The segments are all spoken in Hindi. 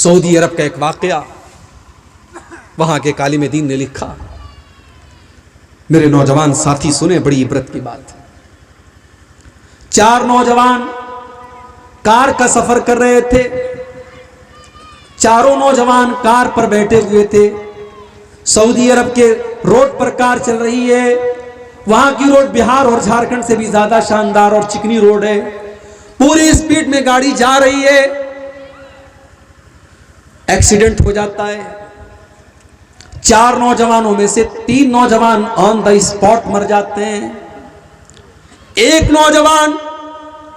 सऊदी अरब का एक वाकया, वहां के आलिम दीन ने लिखा, मेरे नौजवान साथी सुने, बड़ी इबरत की बात है। 4 नौजवान कार का सफर कर रहे थे। चारों नौजवान कार पर बैठे हुए थे। सऊदी अरब के रोड पर कार चल रही है। वहां की रोड बिहार और झारखंड से भी ज्यादा शानदार और चिकनी रोड है। पूरी स्पीड में गाड़ी जा रही है। एक्सीडेंट हो जाता है। 4 नौजवानों में से 3 नौजवान ऑन द स्पॉट मर जाते हैं। एक नौजवान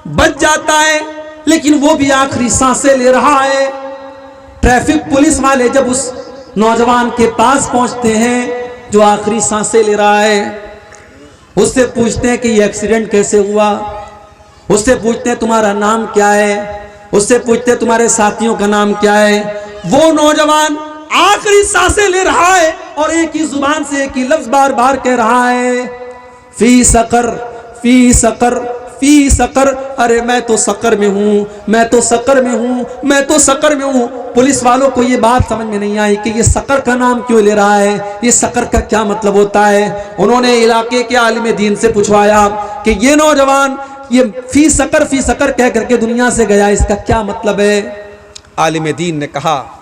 बच जाता है, लेकिन वो भी आखिरी सांसें ले रहा है। ट्रैफिक पुलिस वाले जब उस नौजवान के पास पहुंचते हैं जो आखिरी सांसें ले रहा है, उससे पूछते हैं कि ये एक्सीडेंट कैसे हुआ। उससे पूछते हैं तुम्हारा नाम क्या है। उससे पूछते हैं तुम्हारे साथियों का नाम क्या है। वो नौजवान आखिरी सांसें ले रहा है और एक ही जुबान से एक ही लफ्ज बार बार कह रहा है, फी सकर, फी सकर, फी सकर। अरे मैं तो सकर में हूं, मैं तो सकर में हूं, मैं तो सकर में हूं। पुलिस वालों को ये बात समझ में नहीं आई कि ये सकर का नाम क्यों ले रहा है, ये सकर का क्या मतलब होता है। उन्होंने इलाके के आलिम दीन से पूछवाया कि ये नौजवान ये फी सकर कह करके दुनिया से गया, इसका क्या मतलब है। आलिम दीन ने कहा,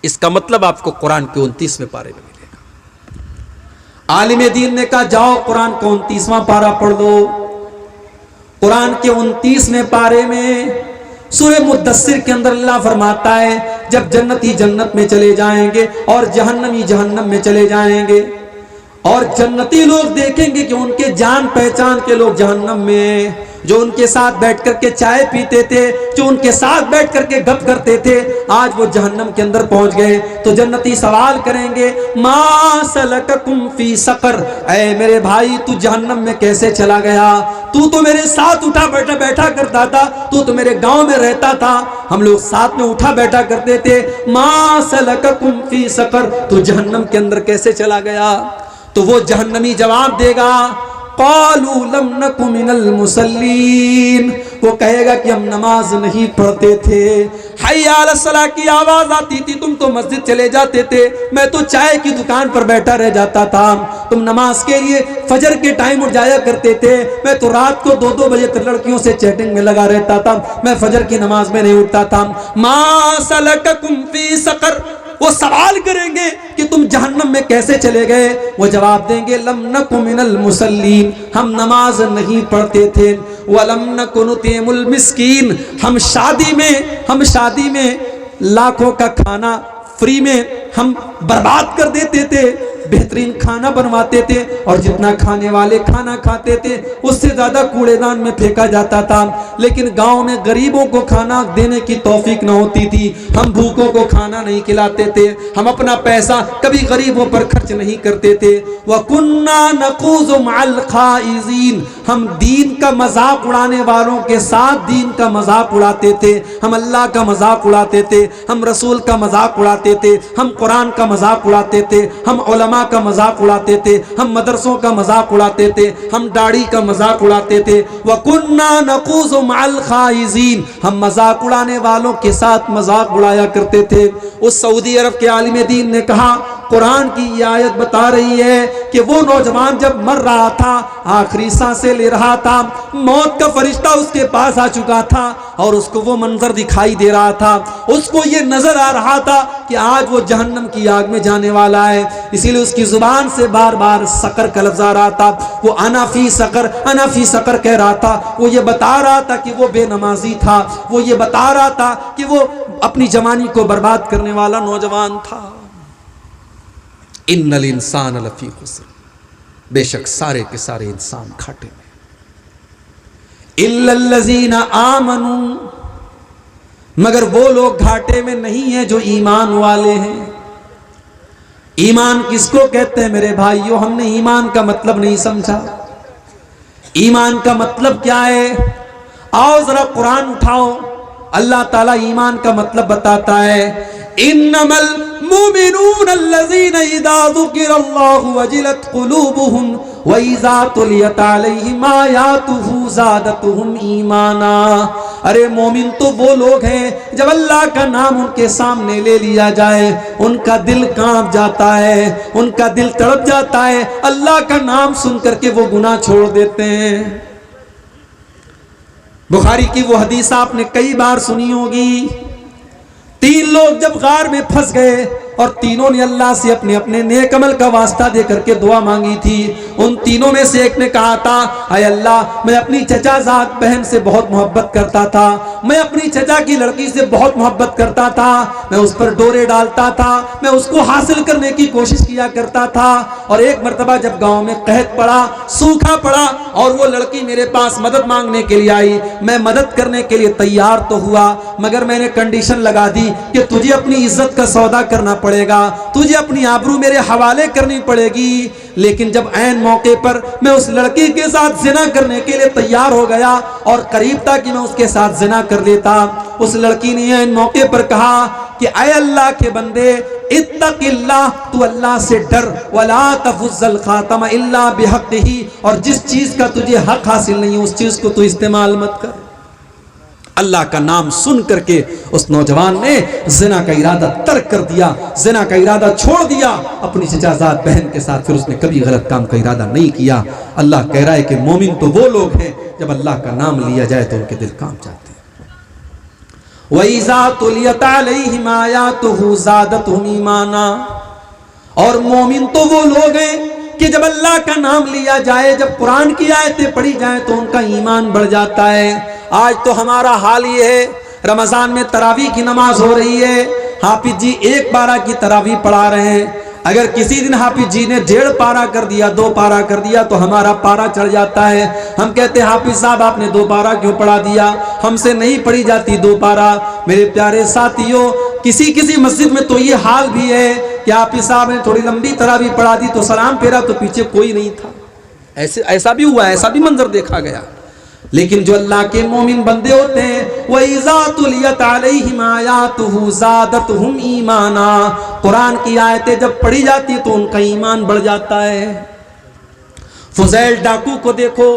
इसका मतलब आपको कुरान के 29वें पारे में मिलेगा। आलिम दीन ने कहा, जाओ कुरान का 29वां पारा पढ़ लो। कुरान के 29वें पारे में सूरह मुद्दस्सिर के अंदर अल्लाह फरमाता है, जब जन्नती जन्नत में चले जाएंगे और जहन्नमी जहन्नम में चले जाएंगे, और जन्नती लोग देखेंगे कि उनके जान पहचान के लोग जहन्नम में, जो उनके साथ बैठ करके चाय पीते थे, जो उनके साथ बैठ करके गप करते थे, आज वो जहन्नम के अंदर पहुंच गए। तो जन्नती सवाल करेंगे, मा सलककुम फी सकर, ऐ मेरे भाई तू जहन्नम में कैसे चला गया। तू तो मेरे साथ उठा बैठा करता था, तू तो मेरे गांव में रहता था, हम लोग साथ में उठा बैठा करते थे। मा सलककुम फी सकर, तू जहन्नम के अंदर कैसे चला गया। तो वो जहन्नमी जवाब देगा, क़ालू लम नकु मिनल मुसल्लीन, वो कहेगा कि हम नमाज नहीं पढ़ते थे। हय्या अला सलाह की आवाज आती थी, तुम तो मस्जिद चले जाते थे, मैं तो चाय की दुकान पर बैठा रह जाता था। तुम नमाज के लिए फजर के टाइम उठ जाया करते थे, मैं तो रात को 2-2 बजे तक लड़कियों से चैटिंग में लगा रहता था, मैं फजर की नमाज में नहीं उठता था। मा सलककुम फी सकर, वो सवाल करेंगे कि तुम जहन्नम में कैसे चले गए। वो जवाब देंगे, लम नकु मिनल मुसल्लीन, हम नमाज नहीं पढ़ते थे। वलम नकु नुतिमुल मिस्कीन, हम शादी में लाखों का खाना फ्री में हम बर्बाद कर देते थे, बेहतरीन खाना बनवाते थे, और जितना खाने वाले खाना खाते थे उससे ज्यादा कूड़ेदान में फेंका जाता था। लेकिन गांव में गरीबों को खाना देने की तौफीक न होती थी, हम भूखों को खाना नहीं खिलाते थे, हम अपना पैसा कभी गरीबों पर खर्च नहीं करते थे। वकुन्ना नखूज़ु मअल खाइज़ीन, हम दीन का मजाक उड़ाने वालों के साथ दीन का मजाक उड़ाते थे, हम अल्लाह का मजाक उड़ाते थे, हम रसूल का मजाक उड़ाते थे, हम कुरान का मजाक उड़ाते थे, हम उलमा का मजाक उड़ाते थे, हम मदरसों का मजाक उड़ाते थे, हम दाढ़ी का मजाक उड़ाते थे। वकुन्ना नखूज़ु मअल खाइज़ीन, हम मजाक उड़ाने वालों के साथ मजाक उड़ाया करते थे। उस सऊदी अरब के आलिम दीन ने कहा, कुरान की ये आयत बता रही है कि वो नौजवान जब मर रहा था, आखिरी सांसें ले रहा था, मौत का फरिश्ता उसके पास आ चुका था और उसको वो मंजर दिखाई दे रहा था, उसको ये नजर आ रहा था कि आज वो जहन्नम की आग में जाने वाला है। इसीलिए उसकी जुबान से बार बार सकर का लफ्ज आ रहा था। वो अना फी सकर कह रहा था। वो ये बता रहा था कि वो बेनमाजी था, वो ये बता रहा था कि वो अपनी जवानी को बर्बाद करने वाला नौजवान था। इन्नल इंसान लफी खुस्र, बेशक सारे के सारे इंसान घाटे में। इल्लल्लज़ीना आमनू, मगर वो लोग घाटे में नहीं है जो ईमान वाले हैं। ईमान किसको कहते हैं मेरे भाइयों? हमने ईमान का मतलब नहीं समझा। ईमान का मतलब क्या है? आओ जरा कुरान उठाओ, अल्लाह ताला ईमान का मतलब बताता है, इन्नमल मुमिनून अल्लज़ीना इज़ा ज़ुकिरल्लाहु वजिलत क़ुलूबुहुम वइज़ा तुलियत अलैहिम आयातुहु ज़ादतहुम ईमाना। अरे मोमिन तो वो लोग हैं जब अल्लाह का नाम उनके सामने ले लिया जाए उनका दिल कांप जाता है, उनका दिल तड़प जाता है, अल्लाह का नाम सुन करके वो गुनाह छोड़ देते हैं। बुखारी की वो हदीस आपने कई बार सुनी होगी। 3 लोग जब गार में फंस गए और तीनों ने अल्लाह से अपने अपने नेक अमल का वास्ता दे करके दुआ मांगी थी। उन तीनों में से एक ने कहा था, अय अल्लाह, मैं अपनी चचाजाद बहन से बहुत मोहब्बत करता था, मैं अपनी चचा की लड़की से बहुत मोहब्बत करता था, मैं उस पर डोरे डालता था, मैं उसको हासिल करने की कोशिश किया करता था। और एक मर्तबा जब गांव में कहत पड़ा, सूखा पड़ा और वो लड़की मेरे पास मदद मांगने के लिए आई, मैं मदद करने के लिए तैयार तो हुआ, मगर मैंने कंडीशन लगा दी कि तुझे अपनी इज्जत का सौदा करना पड़ेगा, तुझे अपनी आबरू मेरे हवाले करनी पड़ेगी। लेकिन जब ऐन मौके पर मैं उस लड़की के साथ जिना करने के लिए तैयार हो गया और करीब था कि मैं उसके साथ जिना कर लेता, उस लड़की ने ऐन मौके पर कहा कि ऐ अल्लाह के बंदे, इत्तकिल्लाह, तू अल्लाह से डर, वला तफुज़्ज़ल खातम इल्ला बिहक़्क़िही, और जिस चीज का तुझे हक हासिल नहीं है उस चीज को तू इस्तेमाल मत कर। अल्लाह का नाम सुन करके उस नौजवान ने जिना का इरादा तर्क कर दिया, जिना का इरादा छोड़ दिया अपनी चचाजाद बहन के साथ। फिर उसने कभी गलत काम का इरादा नहीं किया। अल्लाह कह रहा है कि मोमिन तो वो लोग हैं जब अल्लाह का नाम लिया जाए तो उनके दिल कांप जाते हैं। वइज़ा तुलियत अलैहिम आयातुहु ज़ादतहुम ईमाना। और मोमिन तो वो लोग हैं कि जब अल्लाह का नाम लिया जाए, जब कुरान की आयतें पढ़ी जाए तो उनका ईमान बढ़ जाता है। आज तो हमारा हाल ये है, रमजान में तरावी की नमाज हो रही है, हाफिज जी 1 पारा की तरावी पढ़ा रहे हैं। अगर किसी दिन हाफिज जी ने 1.5 पारा कर दिया, 2 पारा कर दिया तो हमारा पारा चढ़ जाता है। हम कहते हैं हाफिज साहब आपने 2 पारा क्यों पढ़ा दिया, हमसे नहीं पढ़ी जाती 2 पारा। मेरे प्यारे साथियों, किसी किसी मस्जिद में तो ये हाल भी है कि हाफिज साहब ने थोड़ी लंबी तरावी पढ़ा दी तो सलाम फेरा तो पीछे कोई नहीं था। ऐसा भी हुआ, ऐसा भी मंजर देखा गया। लेकिन जो अल्लाह के मोमिन बंदे होते हैं, वइज़ा तुलियत अलैहिम आयातुहु ज़ादतहुम ईमाना, कुरान की आयतें जब पढ़ी जाती है तो उनका ईमान बढ़ जाता है। फुज़ैल डाकू को देखो,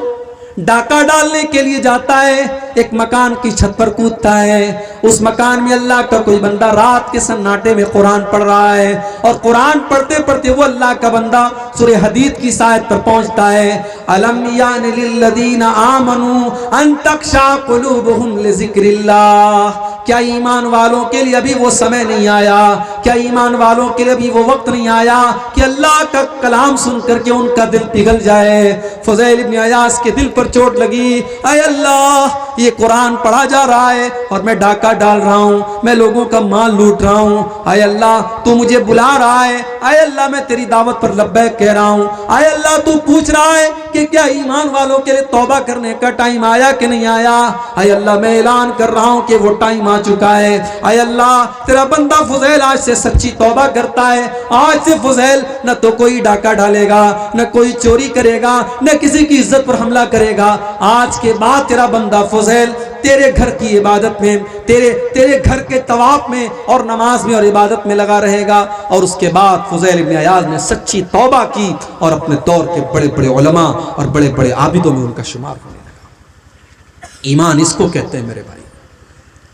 डाका डालने के लिए जाता है, एक मकान की छत पर कूदता है। उस मकान में अल्लाह का कोई बंदा रात के सन्नाटे में कुरान पढ़ रहा है और कुरान पढ़ते पढ़ते वो अल्लाह का बंदा सूरह हदीद की आयत पर पहुंचता है, अलम यानि लिल्लज़ीना आमनू अन तख़शा क़ुलूबुहुम लिज़िक्रिल्लाह। क्या ईमान वालों के लिए अभी वो समय नहीं आया, क्या ईमान वालों के लिए अभी वो वक्त नहीं आया कि अल्लाह का कलाम सुन करके उनका दिल पिघल जाए। फुज़ैल इब्न अयास के दिल पर चोट लगी, अय अल्लाह, ये कुरान पढ़ा जा रहा है और मैं डाका डाल रहा हूँ, मैं लोगों का माल लूट रहा हूँ। अय अल्लाह, तू मुझे बुला रहा है, अय अल्लाह मैं तेरी दावत पर लब्बैक कह रहा हूँ। अय अल्लाह, तू पूछ रहा है कि क्या ईमान वालों के लिए तौबा करने का टाइम आया कि नहीं आया। अय अल्लाह, मैं ऐलान कर रहा हूँ कि वो टाइम आ चुका है। अय अल्लाह, तेरा बंदा फुज़ैल आज से सच्ची तौबा करता है। आज से फुज़ैल न तो कोई डाका डालेगा, न कोई चोरी करेगा, न किसी की इज्जत पर हमला करेगा। आज के बाद तेरा बंदा फुज़ैल तेरे घर की इबादत में, तेरे घर के तवाफ में और नमाज में और इबादत में लगा रहेगा। और उसके बाद फुज़ैल इब्न अयाज़ ने सच्ची तौबा की और अपने दौर के बड़े बड़े उलमा और बड़े बड़े आबिदों में उनका शुमार होने लगा। ईमान इसको कहते हैं मेरे भाई।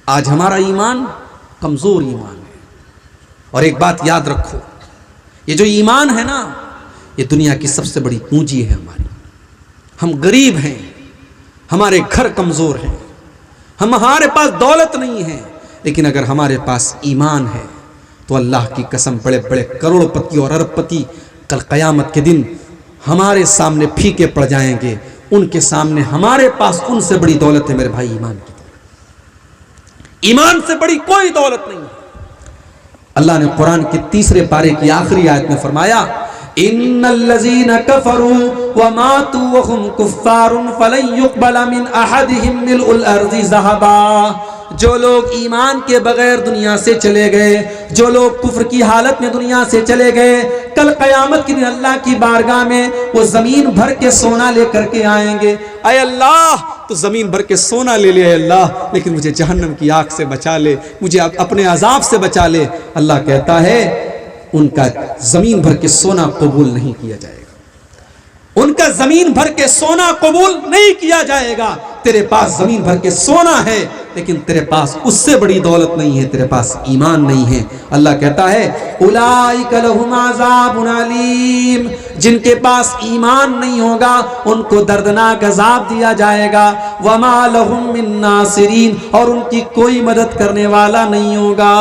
आज हमारा ईमान कमजोर ईमान है। और एक बात याद रखो, ये जो ईमान है ना, ये दुनिया की सबसे बड़ी पूंजी है हमारी। हम गरीब हैं, हमारे घर कमजोर हैं, हमारे पास दौलत नहीं है, लेकिन अगर हमारे पास ईमान है तो अल्लाह की कसम बड़े बड़े करोड़पति और अरबपति कल क़यामत के दिन हमारे सामने फीके पड़ जाएंगे। उनके सामने हमारे पास उनसे बड़ी दौलत है मेरे भाई, ईमान की दौलत। ईमान से बड़ी कोई दौलत नहीं है। अल्लाह ने कुरान के 3 पारे की आखिरी आयत में फरमाया, इन्नल्लज़ीना कफ़रू व मातू व हुम कुफ़्फ़ारुन फ़लन युक़बल मिन अहदिहिम मिल्उल अर्ज़ि ज़हबा। जो लोग ईमान के बगैर दुनिया से चले गए, जो लोग कुफ्र की हालत में दुनिया से चले गए, कल क़यामत के दिन अल्लाह की बारगाह में वो ज़मीन भर के सोना लेकर के आएंगे। अय अल्लाह, तो ज़मीन भर के सोना ले ले अल्लाह, लेकिन मुझे जहन्नम की आग से बचा ले, मुझे अपने अजाब से बचा ले। अल्लाह कहता है उनका ज़मीन भर के सोना कबूल नहीं किया जाएगा। उनका जमीन भर के सोना कबूल नहीं किया जाएगा। तेरे पास जमीन भर के सोना है, लेकिन तेरे पास उससे बड़ी दौलत नहीं है, तेरे पास ईमान नहीं है। अल्लाह कहता है उलाइका लहुम अज़ाबुन अलीम, जिनके पास ईमान नहीं होगा उनको दर्दनाक अज़ाब दिया जाएगा। वमा लहुम मिन नासिरीन, और उनकी कोई मदद करने वाला नहीं होगा।